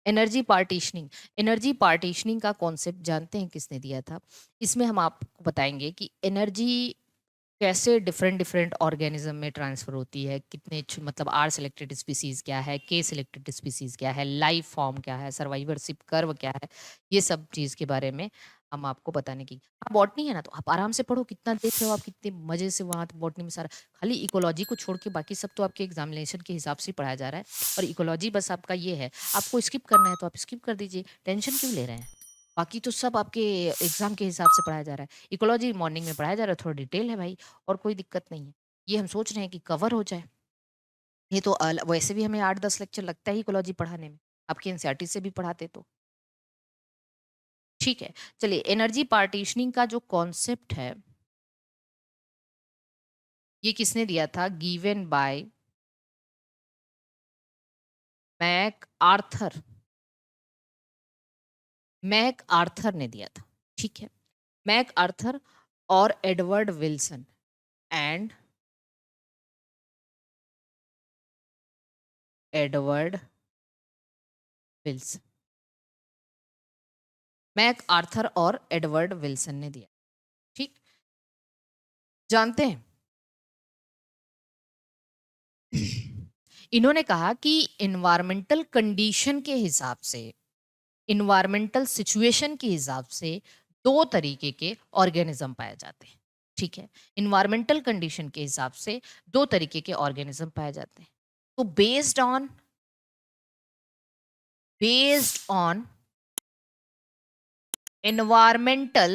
Energy partitioning. Energy partitioning का concept जानते हैं किसने दिया था? इसमें हम आपको बताएंगे कि एनर्जी कैसे डिफरेंट डिफरेंट ऑर्गेनिज्म में ट्रांसफर होती है, कितने मतलब आर सिलेक्टेड स्पीसीज क्या है, के सिलेक्टेड स्पीसीज क्या है, लाइफ फॉर्म क्या है, सर्वाइवरशिप कर्व क्या है, ये सब चीज़ के बारे में हम आपको बताने की। आप बॉटनी है ना, तो आप आराम से पढ़ो, कितना देख रहे हो आप, कितने मजे से वहाँ बॉटनी में सारा, खाली इकोलॉजी को छोड़ के बाकी सब तो आपके एग्जामिनेशन के हिसाब से पढ़ाया जा रहा है। और इकोलॉजी बस आपका ये है, आपको स्किप करना है तो आप स्किप कर दीजिए, टेंशन क्यों ले रहे हैं? बाकी तो सब आपके एग्जाम के हिसाब से पढ़ाया जा रहा है। इकोलॉजी मॉर्निंग में पढ़ाया जा रहा है, थोड़ा डिटेल है भाई, और कोई दिक्कत नहीं है। ये हम सोच रहे हैं कि कवर हो जाए। ये तो वैसे भी हमें 8-10 लेक्चर लगता है इकोलॉजी पढ़ाने में, आपके एनसीईआरटी से भी पढ़ाते तो। ठीक है, चलिए एनर्जी पार्टीशनिंग का जो कॉन्सेप्ट है, ये किसने दिया था? Given by MacArthur. MacArthur ने दिया था, ठीक है। मैक आर्थर और Edward Wilson and Edward Wilson. MacArthur और एडवर्ड विल्सन ने दिया, ठीक। जानते हैं इन्होंने कहा कि इन्वायरमेंटल कंडीशन के हिसाब से, इन्वायरमेंटल सिचुएशन के हिसाब से दो तरीके के ऑर्गेनिज्म पाए जाते हैं, ठीक है। इन्वायरमेंटल कंडीशन के हिसाब से दो तरीके के ऑर्गेनिज्म पाए जाते हैं। तो based on environmental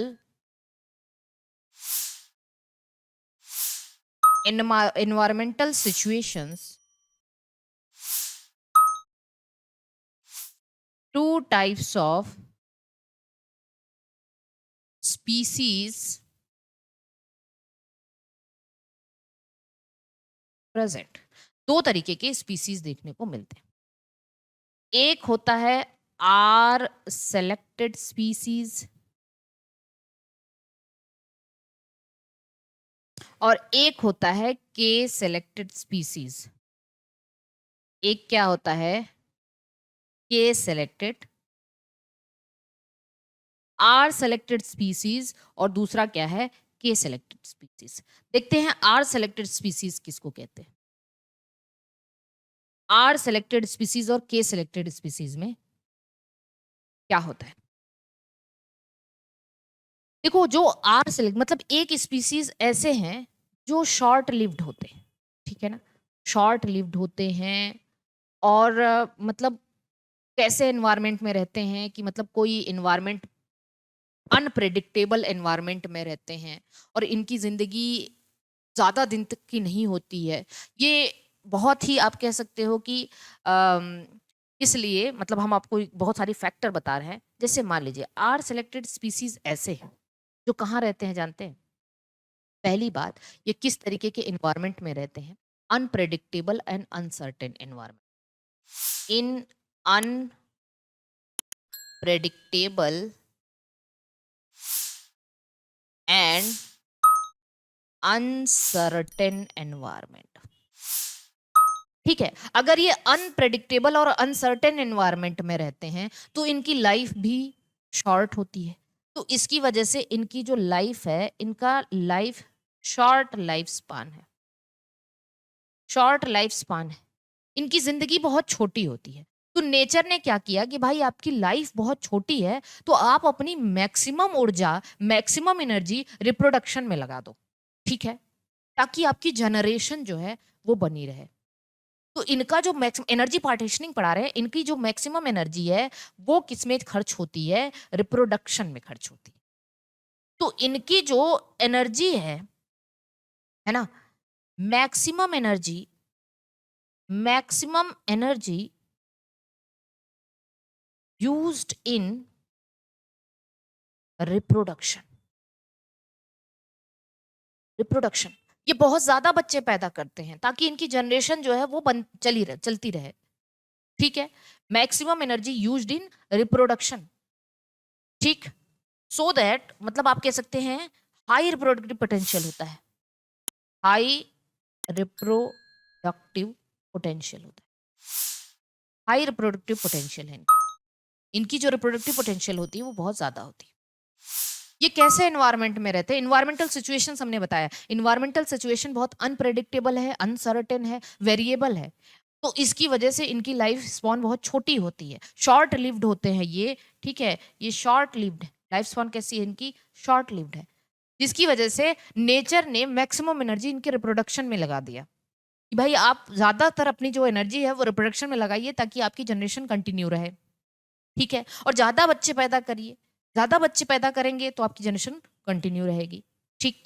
environmental situations, two types of species present। दो तरीके के स्पीसीज देखने को मिलते हैं। एक होता है आर सेलेक्टेड स्पीसीज और एक होता है के सेलेक्टेड स्पीसीज। एक क्या होता है? के सेलेक्टेड, आर सेलेक्टेड स्पीसीज, और दूसरा क्या है? के सेलेक्टेड स्पीसीज। देखते हैं आर सेलेक्टेड स्पीसीज किसको कहते हैं। आर सेलेक्टेड स्पीसीज और के सेलेक्टेड स्पीसीज में क्या होता है? देखो, जो आर सेलेक्ट मतलब एक स्पीसीज ऐसे हैं जो शॉर्ट लिव्ड होते हैं, ठीक है ना, शॉर्ट लिव्ड होते हैं। और मतलब कैसे एनवायरमेंट में रहते हैं कि मतलब कोई एनवायरमेंट, अनप्रेडिक्टेबल एनवायरमेंट में रहते हैं और इनकी जिंदगी ज्यादा दिन तक की नहीं होती है। ये बहुत ही आप कह सकते हो कि अम, इसलिए मतलब हम आपको बहुत सारी फैक्टर बता रहे हैं। जैसे मान लीजिए आर सेलेक्टेड स्पीसीज ऐसे हैं जो कहाँ रहते हैं जानते हैं? पहली बात, ये किस तरीके के एनवायरमेंट में रहते हैं? Unpredictable and uncertain environment. In unpredictable and uncertain environment, ठीक है। अगर ये अनप्रेडिक्टेबल और अनसर्टेन एनवायरमेंट में रहते हैं तो इनकी लाइफ भी शॉर्ट होती है। तो इसकी वजह से इनकी जो लाइफ है, इनका लाइफ शॉर्ट लाइफ स्पान है, शॉर्ट लाइफ स्पान है। इनकी जिंदगी बहुत छोटी होती है। तो नेचर ने क्या किया कि भाई आपकी लाइफ बहुत छोटी है, तो आप अपनी मैक्सिमम ऊर्जा, मैक्सिमम एनर्जी रिप्रोडक्शन में लगा दो, ठीक है, ताकि आपकी जनरेशन जो है वो बनी रहे। तो इनका जो मैक्सिमम एनर्जी पार्टीशनिंग पढ़ा रहे हैं, इनकी जो मैक्सिमम एनर्जी है वो किसमें खर्च होती है? रिप्रोडक्शन में खर्च होती है। तो इनकी जो एनर्जी है ना, maximum energy, maximum energy used in reproduction. Reproduction, ये बहुत ज्यादा बच्चे पैदा करते हैं ताकि इनकी जनरेशन जो है वो चलती रहे, ठीक है। Maximum energy used in reproduction, ठीक। सो दैट मतलब आप कह सकते हैं हाई रिप्रोडक्टिव पोटेंशियल होता है, हाई रिप्रोडक्टिव पोटेंशियल होता है, हाई रिप्रोडक्टिव पोटेंशियल है। इनकी जो रिप्रोडक्टिव पोटेंशियल होती है वो बहुत ज्यादा होती है। ये कैसे एनवायरमेंट में रहते हैं? इन्वायरमेंटल सिचुएशंस हमने बताया, इन्वायरमेंटल सिचुएशन बहुत अनप्रेडिक्टेबल है, अनसर्टेन है, वेरिएबल है, तो इसकी वजह से इनकी लाइफ स्पॉन बहुत छोटी होती है, शॉर्ट लिव्ड होते हैं ये, ठीक है, ये शॉर्ट लिव्ड है, लाइफ स्पॉन कैसी है इनकी? शॉर्ट लिव्ड है, जिसकी वजह से नेचर ने मैक्सिमम एनर्जी इनके रिप्रोडक्शन में लगा दिया कि भाई आप ज्यादातर अपनी जो एनर्जी है वो रिप्रोडक्शन में लगाइए ताकि आपकी जनरेशन कंटिन्यू रहे, ठीक है, और ज्यादा बच्चे पैदा करिए, ज्यादा बच्चे पैदा करेंगे तो आपकी जनरेशन कंटिन्यू रहेगी, ठीक,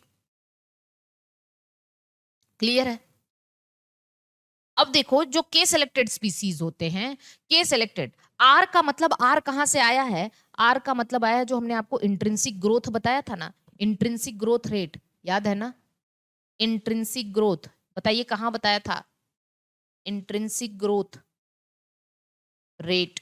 क्लियर है? अब देखो जो के सेलेक्टेड स्पीसीज होते हैं, के सेलेक्टेड, आर का मतलब, आर कहां से आया है? आर का मतलब आया है जो हमने आपको इंट्रिंसिक ग्रोथ बताया था ना, इंट्रिंसिक ग्रोथ रेट, याद है ना? इंट्रिंसिक ग्रोथ, बताइए कहां बताया था? इंट्रिंसिक ग्रोथ रेट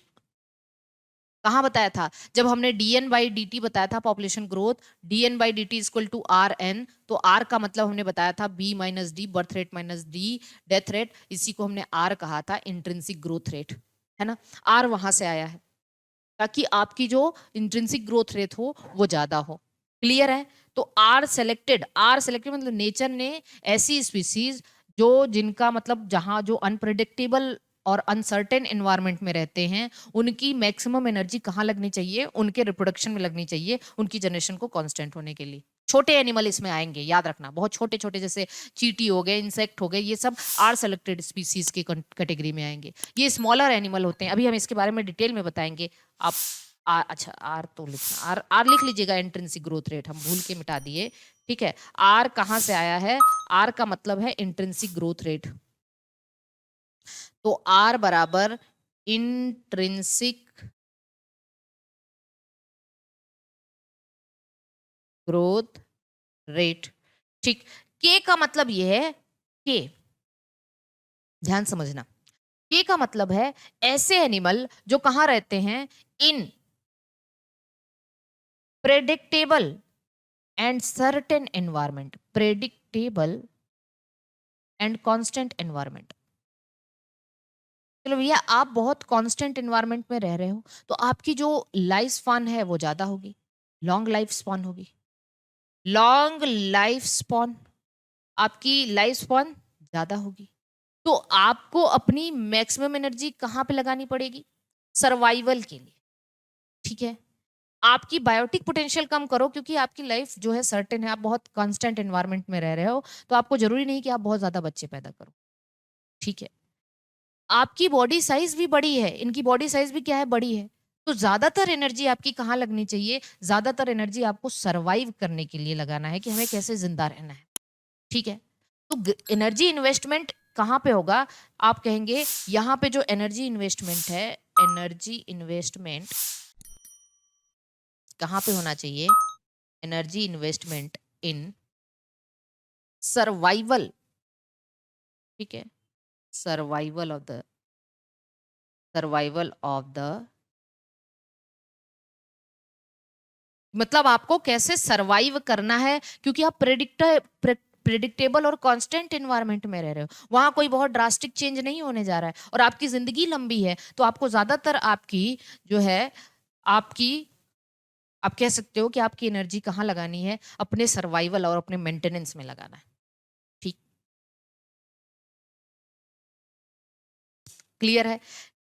कहाँ बताया था? जब हमने dn बाई dt बताया था, population growth, dn by dt equal to R N, तो आर का मतलब हमने बताया था b minus D, birth rate minus D, death rate, इसी को हमने आर कहा था, इंट्रिंसिक ग्रोथ रेट, है ना? आर वहां से आया है ताकि आपकी जो इंट्रिंसिक ग्रोथ रेट हो वो ज्यादा हो, क्लियर है? तो आर सेलेक्टेड, आर सेलेक्टेड मतलब नेचर ने ऐसी स्पीसीज जो जिनका मतलब जहां जो अनप्रिडिक्टेबल और अनसर्टेन एनवायरनमेंट में रहते हैं, उनकी मैक्सिमम एनर्जी कहाँ लगनी चाहिए? उनके रिप्रोडक्शन में लगनी चाहिए, उनकी जनरेशन को कांस्टेंट होने के लिए। छोटे एनिमल इसमें आएंगे, याद रखना, बहुत छोटे छोटे, जैसे चींटी हो गए, इंसेक्ट हो गए, ये सब आर सेलेक्टेड स्पीसीज की कैटेगरी में आएंगे। ये स्मॉलर एनिमल होते हैं, अभी हम इसके बारे में डिटेल में बताएंगे। आप अच्छा आर तो लिखना, आर आर लिख लीजिएगा, इंट्रिंसिक ग्रोथ रेट हम भूल के मिटा दिए, ठीक है? आर कहाँ से आया है? आर का मतलब है इंट्रिंसिक ग्रोथ रेट, तो आर बराबर इंट्रिंसिक ग्रोथ रेट, ठीक। के का मतलब ये है, के, ध्यान समझना, के का मतलब है ऐसे एनिमल जो कहां रहते हैं? In predictable and certain environment, predictable and constant environment. चलो भैया, आप बहुत कांस्टेंट एनवायरमेंट में रह रहे हो तो आपकी जो लाइफ स्पैन है वो ज्यादा होगी, लॉन्ग लाइफ स्पैन होगी, लॉन्ग लाइफ स्पैन, आपकी लाइफ स्पैन ज्यादा होगी, तो आपको अपनी मैक्सिमम एनर्जी कहाँ पे लगानी पड़ेगी? सर्वाइवल के लिए, ठीक है? आपकी बायोटिक पोटेंशियल कम करो क्योंकि आपकी लाइफ जो है सर्टेन है, आप बहुत कांस्टेंट एनवायरनमेंट में रह रहे हो, तो आपको जरूरी नहीं कि आप बहुत ज्यादा बच्चे पैदा करो, ठीक है? आपकी बॉडी साइज भी बड़ी है, इनकी बॉडी साइज भी क्या है? बड़ी है, तो ज्यादातर एनर्जी आपकी कहाँ लगनी चाहिए? ज्यादातर एनर्जी आपको सर्वाइव करने के लिए लगाना है कि हमें कैसे जिंदा रहना है, ठीक है? तो एनर्जी इन्वेस्टमेंट कहाँ पे होगा? आप कहेंगे यहाँ पे जो एनर्जी इन्वेस्टमेंट है, एनर्जी इन्वेस्टमेंट कहाँ पे होना चाहिए? एनर्जी इन्वेस्टमेंट इन सर्वाइवल, ठीक है, survival of the, survival of the, मतलब आपको कैसे सरवाइव करना है, क्योंकि आप प्रेडिक्टेबल और कांस्टेंट एनवायरनमेंट में रह रहे हो, वहां कोई बहुत ड्रास्टिक चेंज नहीं होने जा रहा है और आपकी जिंदगी लंबी है, तो आपको ज्यादातर आपकी जो है, आपकी, आप कह सकते हो कि आपकी एनर्जी कहाँ लगानी है? अपने सर्वाइवल और अपने मेंटेनेंस में लगाना है, ठीक, क्लियर है?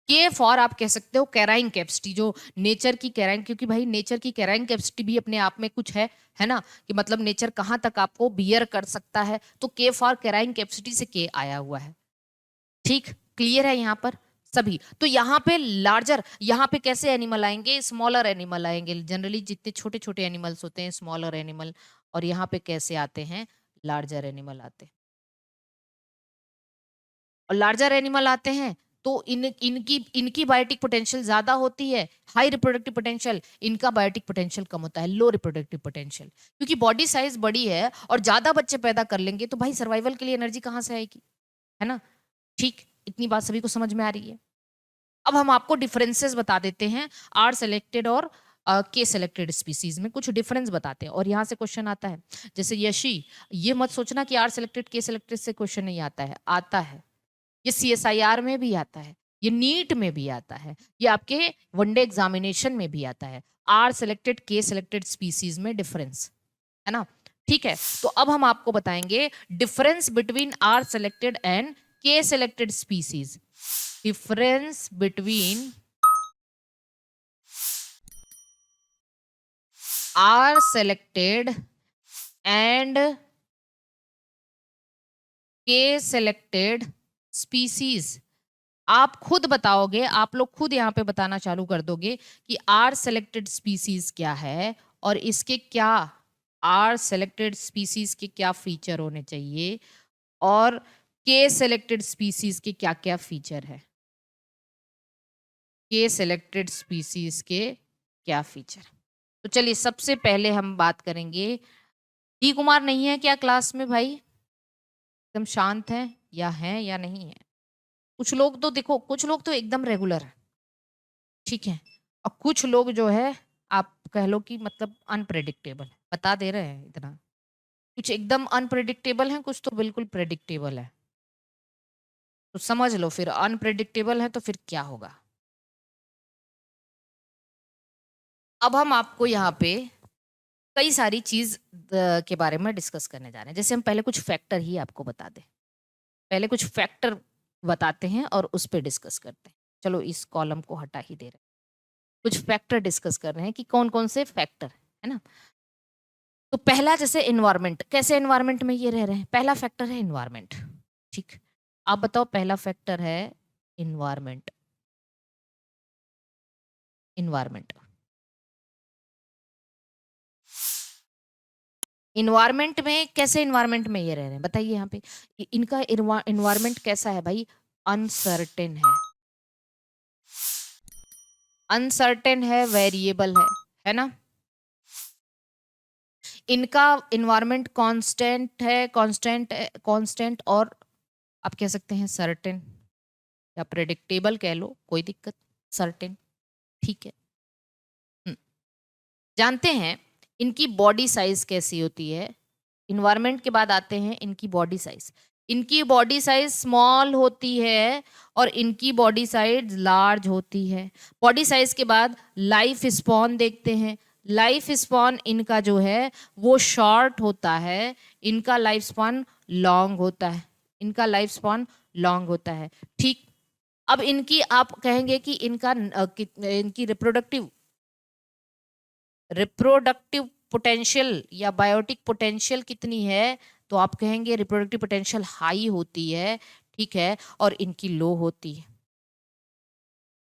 के फॉर आप कह सकते हो कैराइंग कैपेसिटी, जो नेचर की कैराइंग, क्योंकि भाई नेचर की कैराइंग कैपेसिटी भी अपने आप में कुछ है ना, कि मतलब नेचर कहाँ तक आपको बियर कर सकता है, तो के फॉर कैराइंग कैपेसिटी से के आया हुआ है, ठीक, क्लियर है? यहाँ पर सभी, तो यहाँ पे लार्जर, यहाँ पे कैसे एनिमल आएंगे? स्मॉलर एनिमल आएंगे, जनरली जितने छोटे छोटे एनिमल्स होते हैं स्मॉलर एनिमल, और यहाँ पे कैसे आते हैं? लार्जर एनिमल आते हैं, और लार्जर एनिमल आते हैं तो इनकी इनकी बायोटिक पोटेंशियल ज्यादा होती है, हाई रिप्रोडक्टिव पोटेंशियल, इनका बायोटिक पोटेंशियल कम होता है, लो रिप्रोडक्टिव पोटेंशियल, क्योंकि बॉडी साइज बड़ी है और ज्यादा बच्चे पैदा कर लेंगे तो भाई सर्वाइवल के लिए एनर्जी कहाँ से आएगी, है ना? ठीक, इतनी बात सभी को समझ में आ रही है? अब हम आपको डिफरेंसेस बता देते हैं आर सेलेक्टेड और के सेलेक्टेड स्पीसीज में, कुछ डिफरेंस बताते हैं, और यहाँ से क्वेश्चन आता है, जैसे यशी, ये मत सोचना कि आर सेलेक्टेड के सेलेक्टेड से क्वेश्चन नहीं आता है, आता है, ये CSIR में भी आता है, ये नीट में भी आता है, ये आपके वनडे एग्जामिनेशन में भी आता है। R selected K selected species में डिफरेंस, है ना? ठीक है, तो अब हम आपको बताएंगे difference between R selected and K selected species. Difference between R selected and K selected species. आप खुद बताओगे, आप लोग खुद यहाँ पे बताना चालू कर दोगे कि आर सेलेक्टेड स्पीसीज क्या है और इसके क्या, आर सेलेक्टेड स्पीसीज के क्या फीचर होने चाहिए और के सेलेक्टेड स्पीसीज के क्या क्या फीचर है। के सेलेक्टेड स्पीसीज के क्या फीचर। तो चलिए सबसे पहले हम बात करेंगे, डी कुमार नहीं है क्या क्लास में भाई? एकदम शांत है या नहीं है? कुछ लोग तो देखो, कुछ लोग तो एकदम रेगुलर है, ठीक है, और कुछ लोग जो है आप कह लो कि मतलब अनप्रेडिक्टेबल है। बता दे रहे हैं इतना, कुछ एकदम अनप्रेडिक्टेबल है, कुछ तो बिल्कुल प्रेडिक्टेबल है। तो समझ लो फिर, अनप्रेडिक्टेबल है तो फिर क्या होगा। अब हम आपको यहाँ पे कई सारी चीज के बारे में डिस्कस करने जा रहे हैं। जैसे हम पहले कुछ फैक्टर ही आपको बता दें, पहले कुछ फैक्टर बताते हैं और उस पर डिस्कस करते हैं। चलो इस कॉलम को हटा ही दे रहे हैं, कुछ फैक्टर डिस्कस कर रहे हैं कि कौन कौन से फैक्टर है ना। तो पहला जैसे इन्वायरमेंट, कैसे इन्वायरमेंट में ये रह रहे हैं, पहला फैक्टर है इन्वायरमेंट। ठीक, आप बताओ पहला फैक्टर है इन्वायरमेंट। इन्वायरमेंट, इन्वायरमेंट में कैसे, इन्वायरमेंट में ये रह रहे हैं बताइए यहाँ पे। इनका इन्वायरमेंट कैसा है भाई? अनसर्टेन अनसर्टेन है, वेरिएबल है ना। इनका इन्वायरमेंट कांस्टेंट है, कांस्टेंट और आप कह सकते हैं सर्टेन या प्रेडिक्टेबल कह लो, कोई दिक्कत, सर्टेन, ठीक है। हम्म, जानते हैं इनकी बॉडी साइज कैसी होती है। इन्वायरमेंट के बाद आते हैं इनकी बॉडी साइज। इनकी बॉडी साइज स्मॉल होती है और इनकी बॉडी साइज लार्ज होती है। बॉडी साइज के बाद लाइफ स्पॉन देखते हैं। लाइफ स्पॉन इनका जो है वो शॉर्ट होता है, इनका लाइफ स्पॉन लॉन्ग होता है। इनका लाइफ स्पॉन लॉन्ग होता है, ठीक। अब इनकी आप कहेंगे कि इनका इनकी रिप्रोडक्टिव रिप्रोडक्टिव पोटेंशियल या बायोटिक पोटेंशियल कितनी है, तो आप कहेंगे रिप्रोडक्टिव पोटेंशियल हाई होती है, ठीक है, और इनकी लो होती है।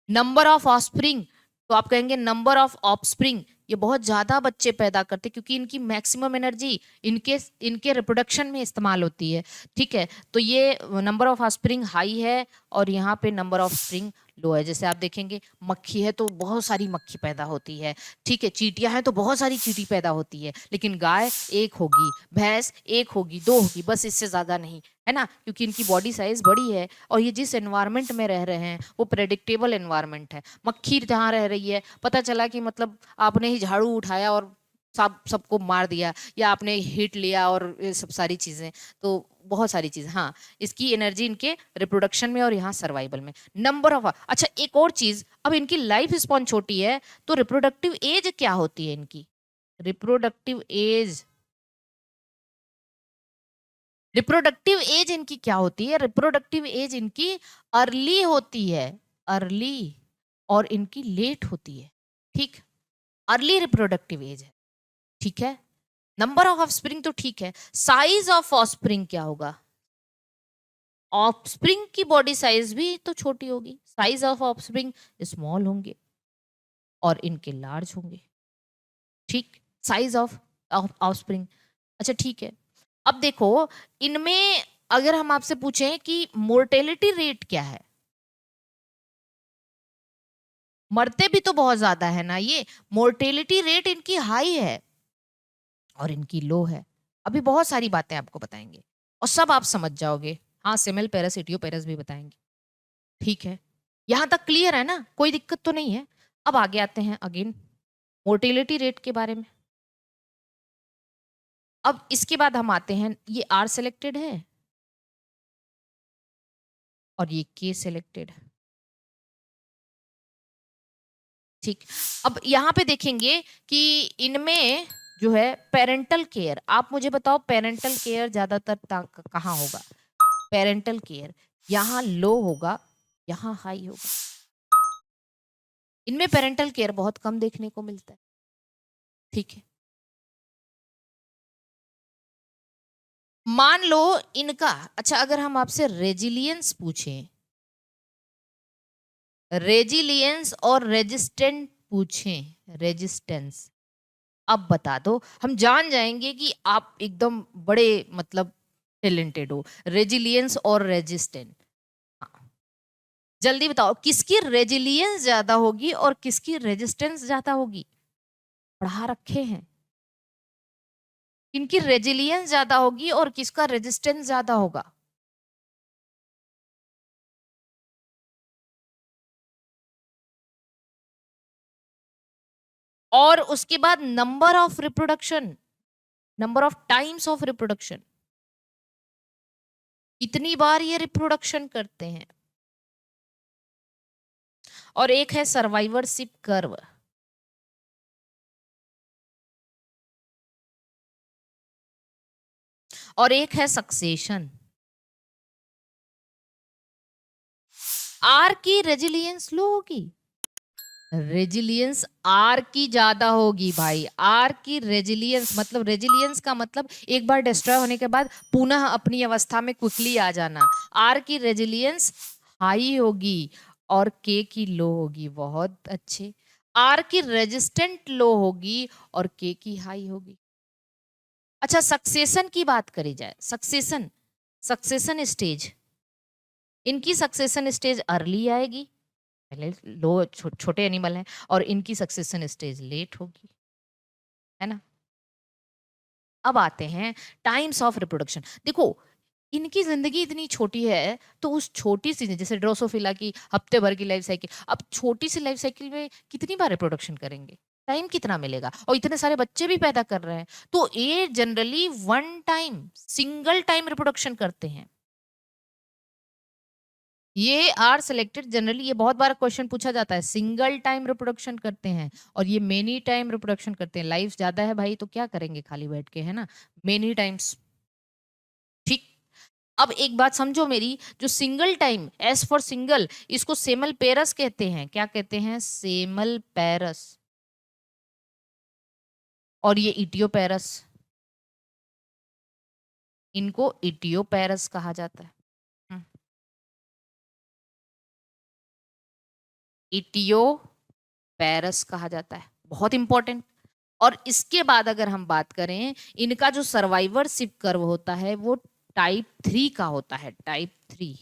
नंबर ऑफ ऑफस्प्रिंग, तो आप कहेंगे नंबर ऑफ ऑफस्प्रिंग, ये बहुत ज्यादा बच्चे पैदा करते क्योंकि इनकी मैक्सिमम एनर्जी इनके इनके रिप्रोडक्शन में इस्तेमाल होती है, ठीक है। तो ये नंबर ऑफ ऑफस्प्रिंग हाई है और यहाँ पे नंबर ऑफ स्प्रिंग लो है। जैसे आप देखेंगे मक्खी है तो बहुत सारी मक्खी पैदा होती है, ठीक है, चींटियां हैं तो बहुत सारी चींटी पैदा होती है, लेकिन गाय एक होगी, भैंस एक होगी, दो होगी, बस इससे ज्यादा नहीं, है ना, क्योंकि इनकी बॉडी साइज बड़ी है और ये जिस एनवायरनमेंट में रह रहे हैं वो प्रेडिक्टेबल एनवायरनमेंट है। मक्खी जहाँ रह रही है, पता चला कि मतलब आपने ही झाड़ू उठाया और सब सबको मार दिया, या आपने हिट लिया और ये सब सारी चीजें, तो बहुत सारी चीजें, हाँ, इसकी एनर्जी इनके रिप्रोडक्शन में और यहाँ सर्वाइवल में। नंबर ऑफ, अच्छा एक और चीज, अब इनकी लाइफ स्पॉन छोटी है तो रिप्रोडक्टिव एज क्या होती है इनकी? रिप्रोडक्टिव एज, रिप्रोडक्टिव एज इनकी क्या होती है? रिप्रोडक्टिव एज इनकी अर्ली होती है, अर्ली, और इनकी लेट होती है, ठीक। अर्ली रिप्रोडक्टिव एज है, ठीक है। नंबर ऑफ ऑफस्प्रिंग तो ठीक है, साइज ऑफ ऑफस्प्रिंग क्या होगा? ऑफस्प्रिंग की बॉडी साइज भी तो छोटी होगी, साइज ऑफ ऑफस्प्रिंग स्मॉल होंगे और इनके लार्ज होंगे, ठीक। साइज ऑफ ऑफस्प्रिंग, अच्छा ठीक है। अब देखो इनमें अगर हम आपसे पूछें कि मोर्टेलिटी रेट क्या है, मरते भी तो बहुत ज्यादा है ना ये, मोर्टेलिटी रेट इनकी हाई है और इनकी लो है। अभी बहुत सारी बातें आपको बताएंगे और सब आप समझ जाओगे, हाँ सिमिल पेरस इटियो पेरस भी बताएंगे, ठीक है। यहां तक क्लियर है ना, कोई दिक्कत तो नहीं है। अब आगे आते हैं अगेन मोर्टेलिटी रेट के बारे में। अब इसके बाद हम आते हैं, ये आर सेलेक्टेड है और ये के सेलेक्टेड है, ठीक। अब यहाँ पे देखेंगे कि इनमें जो है पेरेंटल केयर, आप मुझे बताओ पेरेंटल केयर ज्यादातर कहाँ होगा? पेरेंटल केयर यहाँ लो होगा, यहाँ हाई होगा। इनमें पेरेंटल केयर बहुत कम देखने को मिलता है। ठीक है, मान लो इनका, अच्छा अगर हम आपसे रेजिलियंस पूछें, रेजिलियंस और रेजिस्टेंट पूछें, रेजिस्टेंस, अब बता दो, हम जान जाएंगे कि आप एकदम बड़े मतलब टैलेंटेड हो। रेजिलियंस और रेजिस्टेंट, जल्दी बताओ किसकी रेजिलियंस ज्यादा होगी और किसकी रेजिस्टेंस ज्यादा होगी? पढ़ा रखे हैं, किनकी रेजिलियंस ज्यादा होगी और किसका रेजिस्टेंस ज्यादा होगा? और उसके बाद number of reproduction, number of times of reproduction, इतनी बार ये रिप्रोडक्शन करते हैं। और एक है सर्वाइवरशिप कर्व, और एक है सक्सेशन। आर की रेजिलियंस लो होगी, रेजिलियंस आर की ज्यादा होगी भाई। आर की रेजिलियंस मतलब, रेजिलियंस का मतलब एक बार डिस्ट्रॉय होने के बाद पुनः अपनी अवस्था में क्विकली आ जाना। आर की रेजिलियंस हाई होगी और के की लो होगी। बहुत अच्छे। आर की रेजिस्टेंट लो होगी और के की हाई होगी। अच्छा सक्सेशन की बात करी जाए, सक्सेशन, सक्सेशन स्टेज, इनकी सक्सेशन स्टेज अर्ली आएगी, पहले लो छोटे एनिमल हैं, और इनकी सक्सेशन स्टेज लेट होगी, है ना। अब आते हैं टाइम्स ऑफ रिप्रोडक्शन। देखो इनकी जिंदगी इतनी छोटी है, तो उस छोटी सी, जैसे ड्रोसोफिला की हफ्ते भर की लाइफ साइकिल, अब छोटी सी लाइफ साइकिल में कितनी बार रिप्रोडक्शन करेंगे? टाइम कितना मिलेगा? और इतने सारे बच्चे भी पैदा कर रहे हैं, तो ये generally one time, single time reproduction करते हैं। ये आर सिलेक्टेड जनरली, ये बहुत बार क्वेश्चन पूछा जाता है, सिंगल टाइम रिप्रोडक्शन करते हैं, और ये मेनी टाइम रिप्रोडक्शन करते हैं। लाइफ ज्यादा है भाई तो क्या करेंगे खाली बैठ के, है ना, मेनी टाइम्स। ठीक। अब एक बात समझो मेरी, जो single time, S for single, इसको सेमल पेरस कहते हैं। क्या कहते हैं? सेमल पेरस। और ये इटियोपेरस, इनको इटियोपेरस कहा जाता है। हम्म, इटियोपेरस कहा जाता है, बहुत इंपॉर्टेंट। और इसके बाद अगर हम बात करें, इनका जो सर्वाइवरशिप कर्व होता है वो टाइप 3 का होता है, टाइप 3,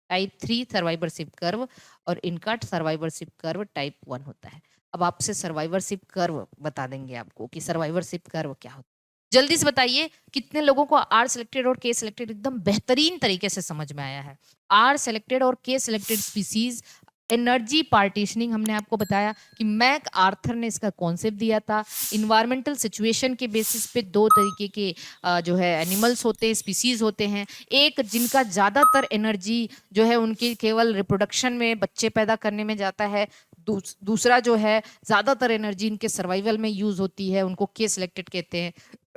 टाइप 3 सर्वाइवरशिप कर्व, और इनका सर्वाइवरशिप कर्व टाइप 1 होता है। अब आपसे सर्वाइवरशिप कर्व बता देंगे आपको कि सर्वाइवरशिप कर्व क्या होता है। जल्दी से बताइए कितने लोगों को आर सिलेक्टेड और के सिलेक्टेड एकदम बेहतरीन तरीके से समझ में आया है? आर सिलेक्टेड और के सिलेक्टेड स्पीसीज एनर्जी पार्टीशनिंग, हमने आपको बताया कि मैक आर्थर ने इसका कॉन्सेप्ट दिया था। इन्वायरमेंटल सिचुएशन के बेसिस पे दो तरीके के जो है एनिमल्स होते हैं, स्पीसीज होते हैं। एक जिनका ज़्यादातर एनर्जी जो है उनकी केवल रिप्रोडक्शन में, बच्चे पैदा करने में जाता है। दूसरा जो है ज़्यादातर एनर्जी इनके सर्वाइवल में यूज होती है, उनको के सिलेक्टेड कहते हैं।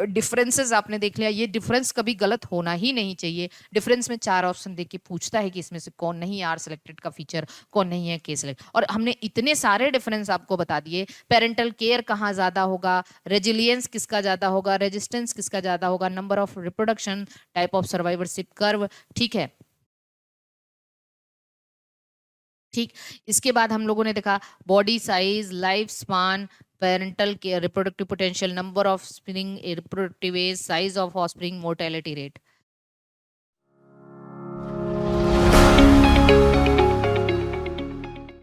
डिफरेंसेस आपने देख लिया, ये डिफरेंस कभी गलत होना ही नहीं चाहिए। डिफरेंस में 4 ऑप्शन देके के पूछता है कि इसमें से कौन नहीं आर सिलेक्टेड का फीचर, कौन नहीं है के सिलेक्ट। और हमने इतने सारे डिफरेंस आपको बता दिए। पेरेंटल केयर कहाँ ज्यादा होगा, रेजिलियंस किसका ज्यादा होगा, रेजिस्टेंस किसका ज्यादा होगा, number of reproduction, type of survivorship curve. ठीक है, ठीक। इसके बाद हम लोगों ने देखा body size, life span, parental care, reproductive potential, number of spring, reproductive age, size of offspring, mortality rate.